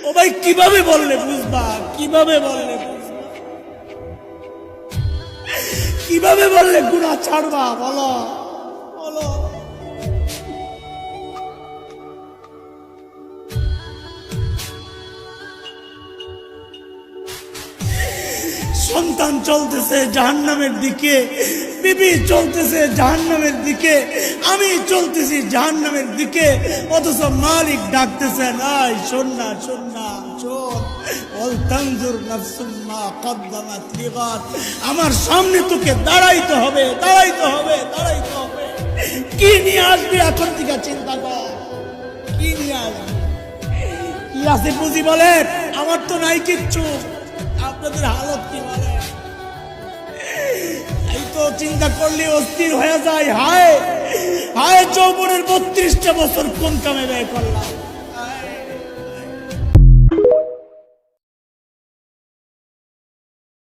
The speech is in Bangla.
ও ভাই কিভাবে বললে বুঝবা, কিভাবে বললে বুঝবা, কিভাবে বললে গুনাহ ছাড়বা, বলো বলো। সন্তান চলতেছে জাহান্নামের দিকে, বিবি চলতেছে জাহান্নামের দিকে, আমি চলতেছি জাহান্নামের দিকে, অথচ মালিক ডাকতেছেন, আয় শোন না শোন না শোন, ওয়াল তানজুর নাফসুম মা কদ্দামাত লিগাদ। আমার সামনে তোকে দাঁড়াইতে হবে, দাঁড়াইতে হবে, দাঁড়াইতে হবে। কি নিয়ে আসবি এখন থেকে চিন্তা কর, কি নিয়ে আসবি, কি আছে বুঝি বলেন। আমার তো নাই কিচ্ছু, আপনাদের হালত কি বলে, এই তো চিন্তা করলে অস্থির হয়ে যায়। হায় হায়, যৌবনের 32টা বছর কোন কামে ব্যয় করলাম।